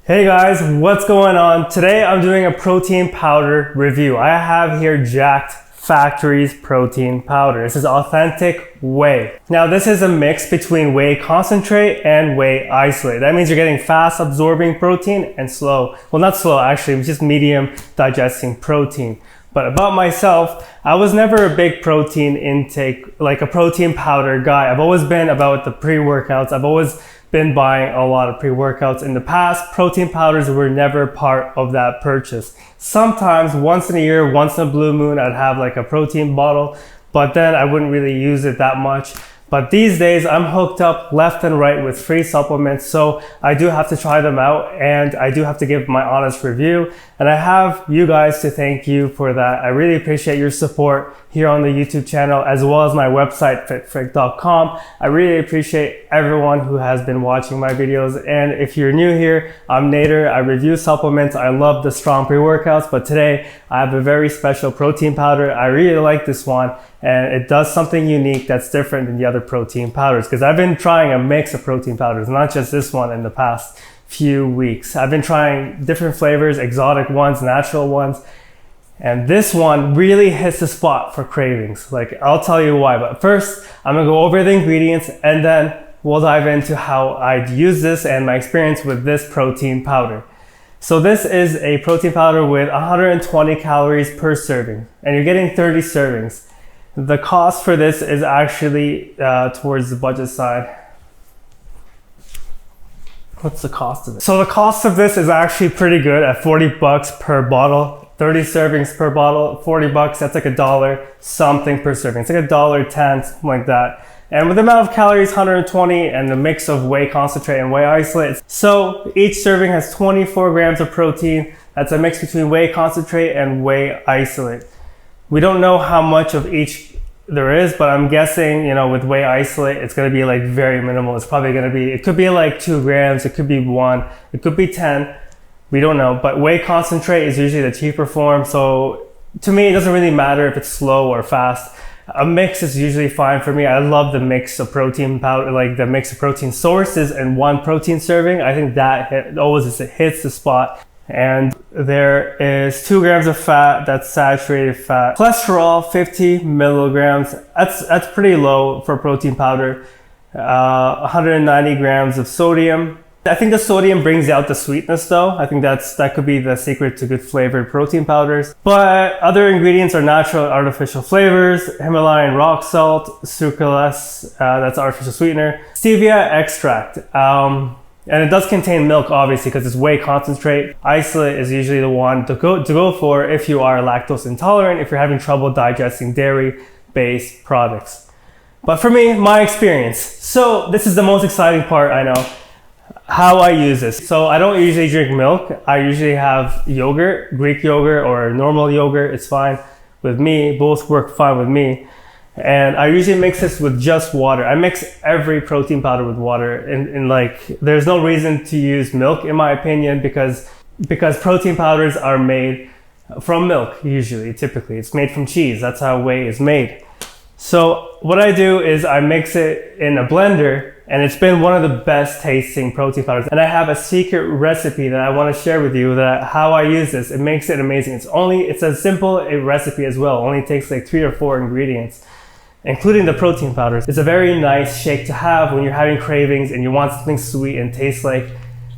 Hey guys, what's going on? Today I'm doing a protein powder review. I have here Jacked Factory's protein powder. This is authentic whey. Now this is a mix between whey concentrate and whey isolate. That means you're getting fast absorbing protein and slow, well not slow actually, just medium digesting protein. But about myself, I was never a big protein intake, like a protein powder guy. I've always been about the pre-workouts. I've always been buying a lot of pre-workouts. In the past, protein powders were never part of that purchase. Sometimes once in a year, once in a blue moon, I'd have like a protein bottle, but then I wouldn't really use it that much. But these days I'm hooked up left and right with free supplements, so I do have to try them out and I do have to give my honest review. And I have you guys to thank you for that. I really appreciate your support here on the YouTube channel as well as my website fitfreak.com. I really appreciate everyone who has been watching my videos. And if you're new here, I'm Nader. I review supplements. I love the strong pre-workouts, but today I have a very special protein powder. I really like this one and it does something unique that's different than the other protein powders, because I've been trying a mix of protein powders, not just this one, in the past few weeks. I've been trying different flavors, exotic ones, natural ones, and this one really hits the spot for cravings. Like, I'll tell you why, but first I'm gonna go over the ingredients and then we'll dive into how I'd use this and my experience with this protein powder. So this is a protein powder with 120 calories per serving and you're getting 30 servings. The cost for this is actually towards the budget side. What's the cost of it? So the cost of this is actually pretty good at 40 bucks per bottle. 30 servings per bottle, 40 bucks, that's like $1 something per serving. It's like $1.10, something like that. And with the amount of calories, 120, and the mix of whey concentrate and whey isolate. So each serving has 24 grams of protein. That's a mix between whey concentrate and whey isolate. We don't know how much of each there is, but I'm guessing, you know, with whey isolate, it's going to be like very minimal. It's probably going to be, it could be like 2 grams, it could be 1, it could be 10. We don't know, but whey concentrate is usually the cheaper form. So to me, it doesn't really matter if it's slow or fast. A mix is usually fine for me. I love the mix of protein powder, like the mix of protein sources and one protein serving. I think that always hits the spot. And there is 2 grams of fat, that's saturated fat. Cholesterol, 50 milligrams. That's pretty low for protein powder. 190 grams of sodium. I think the sodium brings out the sweetness though. I think that could be the secret to good flavored protein powders. But other ingredients are natural artificial flavors, Himalayan rock salt, sucralose, that's artificial sweetener, stevia extract. And it does contain milk, obviously, because it's whey concentrate. Isolate is usually the one to go for if you are lactose intolerant, if you're having trouble digesting dairy-based products. But for me, my experience. So this is the most exciting part, I know. How I use this. So I don't usually drink milk. I usually have yogurt, Greek yogurt or normal yogurt. It's fine with me. Both work fine with me. And I usually mix this with just water. I mix every protein powder with water, and like, there's no reason to use milk in my opinion, because protein powders are made from milk usually, typically. It's made from cheese. That's how whey is made. So what I do is I mix it in a blender, and it's been one of the best tasting protein powders. And I have a secret recipe that I want to share with you, that how I use this. It makes it amazing. It's a simple recipe as well. It only takes like 3 or 4 ingredients, including the protein powders. It's a very nice shake to have when you're having cravings and you want something sweet and tastes like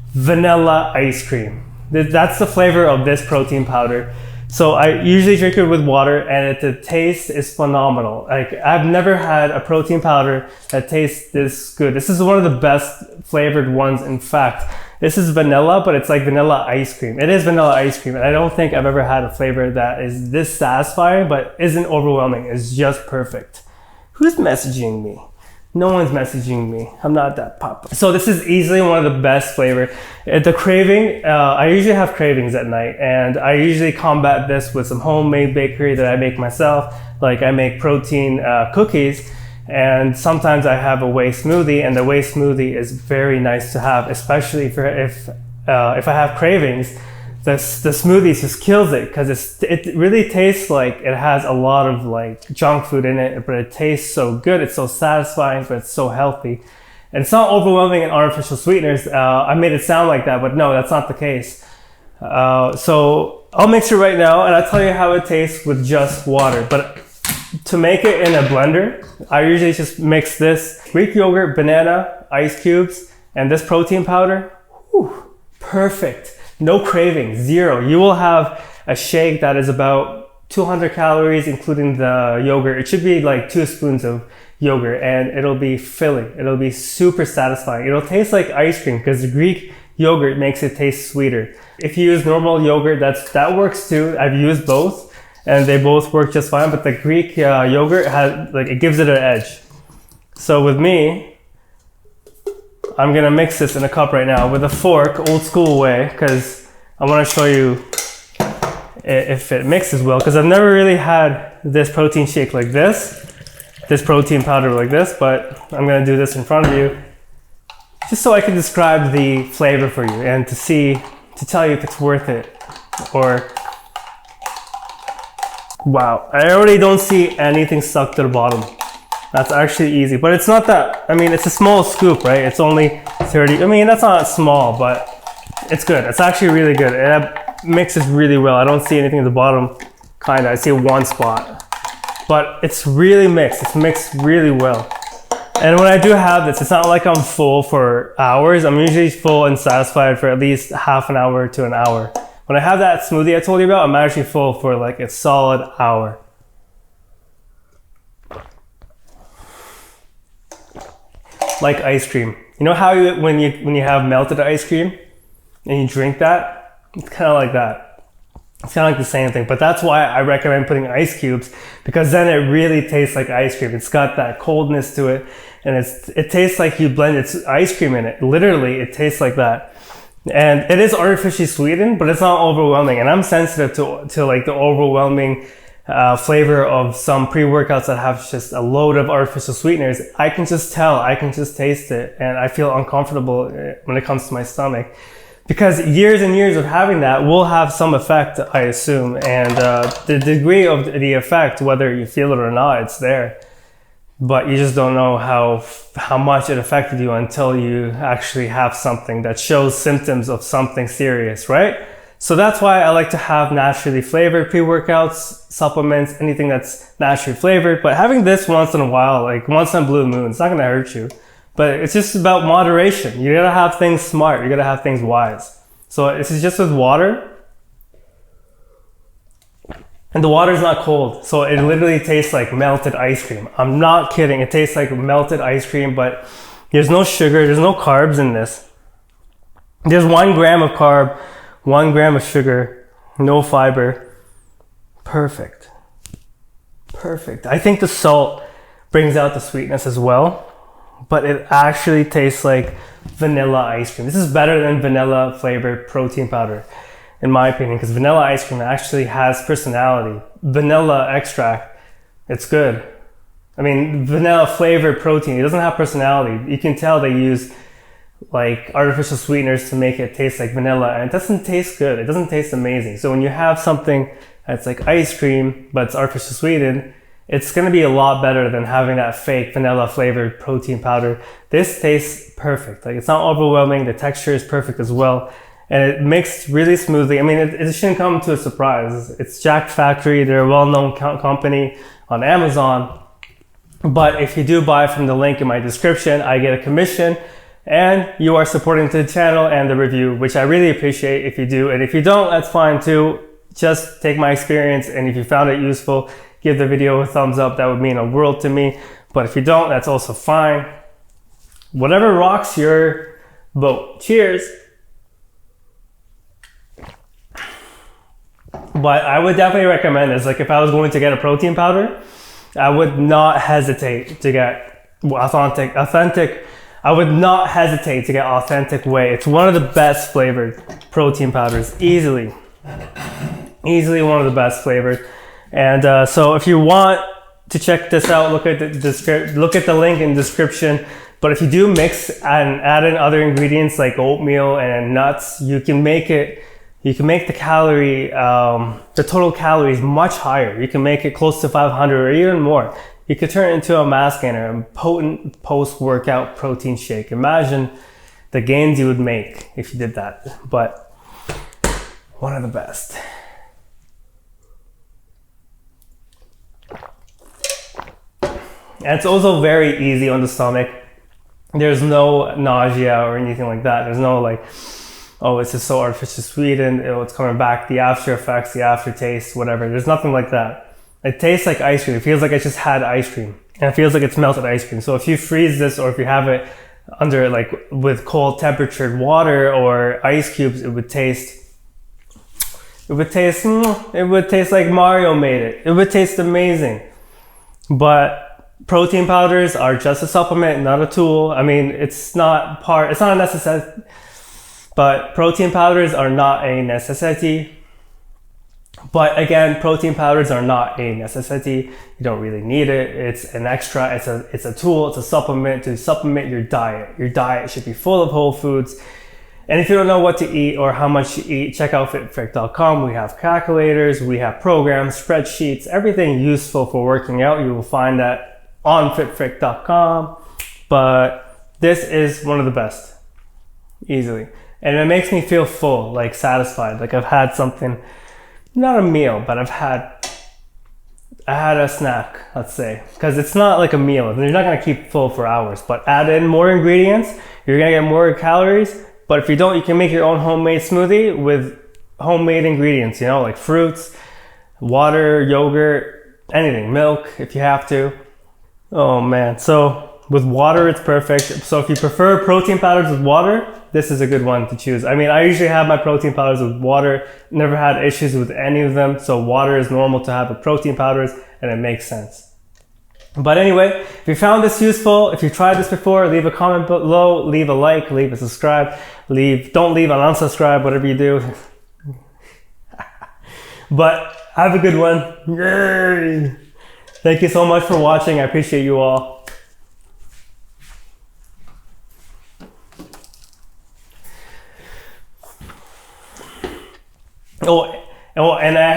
vanilla ice cream. That's the flavor of this protein powder. So I usually drink it with water, and the taste is phenomenal. Like, I've never had a protein powder that tastes this good. This is one of the best flavored ones. In fact, this is vanilla, but it's like vanilla ice cream. It is vanilla ice cream, and I don't think I've ever had a flavor that is this satisfying, but isn't overwhelming. It's just perfect. Who's messaging me? No one's messaging me. I'm not that popular. So this is easily one of the best flavor. The craving, I usually have cravings at night, and I usually combat this with some homemade bakery that I make myself. Like, I make protein cookies, and sometimes I have a whey smoothie, and the whey smoothie is very nice to have, especially if I have cravings. The smoothie just kills it, because it really tastes like it has a lot of like junk food in it, but it tastes so good. It's so satisfying, but it's so healthy. And it's not overwhelming in artificial sweeteners. I made it sound like that, but no, that's not the case. So I'll mix it right now and I'll tell you how it tastes with just water. But to make it in a blender, I usually just mix this Greek yogurt, banana, ice cubes, and this protein powder. Whew, perfect. No cravings, zero. You will have a shake that is about 200 calories, including the yogurt. It should be like 2 spoons of yogurt, and it'll be filling. It'll be super satisfying. It'll taste like ice cream because the Greek yogurt makes it taste sweeter. If you use normal yogurt, that works too. I've used both and they both work just fine, but the Greek yogurt it gives it an edge. So with me, I'm gonna mix this in a cup right now with a fork, old school way, because I want to show you if it mixes well, because I've never really had this protein shake like this protein powder like this, but I'm gonna do this in front of you just so I can describe the flavor for you and to tell you if it's worth it. Or wow, I already don't see anything stuck to the bottom. That's actually easy, but it's not that, I mean, it's a small scoop, right? It's only 30, I mean, that's not small, but it's good. It's actually really good. It mixes really well. I don't see anything at the bottom, kinda. I see one spot, but it's really mixed. It's mixed really well. And when I do have this, it's not like I'm full for hours. I'm usually full and satisfied for at least half an hour to an hour. When I have that smoothie I told you about, I'm actually full for like a solid hour. Like ice cream. You know how when you have melted ice cream and you drink that? It's kind of like that. It's kind of like the same thing, but that's why I recommend putting ice cubes, because then it really tastes like ice cream. It's got that coldness to it, and it tastes like you blend ice cream in it. Literally, it tastes like that. And it is artificially sweetened, but it's not overwhelming. And I'm sensitive to like the overwhelming flavor of some pre-workouts that have just a load of artificial sweeteners. I can just tell, I can just taste it, and I feel uncomfortable when it comes to my stomach. Because years and years of having that will have some effect, I assume. And the degree of the effect, whether you feel it or not, it's there. But you just don't know how much it affected you until you actually have something that shows symptoms of something serious, right? So that's why I like to have naturally flavored pre-workouts, supplements, anything that's naturally flavored. But having this once in a while, like once in a blue moon, it's not gonna hurt you. But it's just about moderation. You gotta have things smart. You gotta have things wise. So this is just with water. And the water's not cold. So it literally tastes like melted ice cream. I'm not kidding. It tastes like melted ice cream, but there's no sugar, there's no carbs in this. There's 1 gram of carb, 1 gram of sugar, no fiber. Perfect. Perfect. I think the salt brings out the sweetness as well. But it actually tastes like vanilla ice cream. This is better than vanilla flavored protein powder, in my opinion, because vanilla ice cream actually has personality. Vanilla extract, it's good. I mean, vanilla flavored protein, it doesn't have personality. You can tell they use like artificial sweeteners to make it taste like vanilla, and it doesn't taste good. It doesn't taste amazing. So when you have something that's like ice cream, but it's artificial sweetened, it's gonna be a lot better than having that fake vanilla flavored protein powder. This tastes perfect. Like, it's not overwhelming. The texture is perfect as well. And it mixed really smoothly. I mean, it shouldn't come to a surprise. It's Jack Factory. They're a well-known company on Amazon. But if you do buy from the link in my description, I get a commission, and you are supporting the channel and the review, which I really appreciate if you do. And if you don't, that's fine too. Just take my experience, and if you found it useful, give the video a thumbs up. That would mean a world to me. But if you don't, that's also fine. Whatever rocks your boat. Cheers. But I would definitely recommend this. Like, if I was going to get a protein powder, I would not hesitate to get authentic. I would not hesitate to get authentic Whey. It's one of the best flavored protein powders. Easily one of the best flavored. And so if you want to check this out, look at the link in the description. But if you do mix and add in other ingredients like oatmeal and nuts, you can make the calorie, the total calories much higher. You can make it close to 500 or even more. you could turn it into a mass gainer, a potent post-workout protein shake. Imagine the gains you would make if you did that, but one of the best. And it's also very easy on the stomach. There's no nausea or anything like that. There's no like, oh, it's just so artificially sweetened, it's coming back, the after effects, the aftertaste, whatever. There's nothing like that. It tastes like ice cream. It feels like I just had ice cream. And it feels like it's melted ice cream. So if you freeze this, or if you have it under like with cold temperatured water or ice cubes, it would taste like Mario made it. It would taste amazing. But protein powders are just a supplement, not a tool. I mean, it's not a necessity, but protein powders are not a necessity. But again, protein powders are not a necessity. You don't really need it. It's an extra, it's a tool, it's a supplement to supplement your diet. Your diet should be full of whole foods. And if you don't know what to eat or how much to eat, check out fitfrick.com. We have calculators, we have programs, spreadsheets, everything useful for working out. You will find that on fitfrick.com, but this is one of the best, easily. And it makes me feel full, like satisfied, like I've had something, not a meal, but I had a snack, let's say, because it's not like a meal. You're not gonna keep full for hours, but add in more ingredients, you're gonna get more calories. But if you don't, you can make your own homemade smoothie with homemade ingredients, you know, like fruits, water, yogurt, anything, milk, if you have to. Oh man, so with water it's perfect. So if you prefer protein powders with water, this is a good one to choose. I mean, I usually have my protein powders with water, never had issues with any of them. So water is normal to have with protein powders, and it makes sense. But anyway, if you found this useful, if you tried this before, leave a comment below, leave a like, leave a subscribe, don't leave an unsubscribe, whatever you do. But have a good one. Yay! Thank you so much for watching. I appreciate you all. And I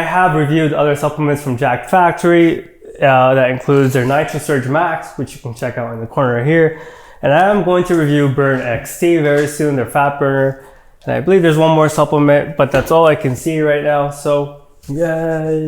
have reviewed other supplements from Jack Factory. That includes their Nitro Surge Max, which you can check out in the corner here. And I am going to review Burn XT very soon, their fat burner. And I believe there's one more supplement, but that's all I can see right now. So, yay!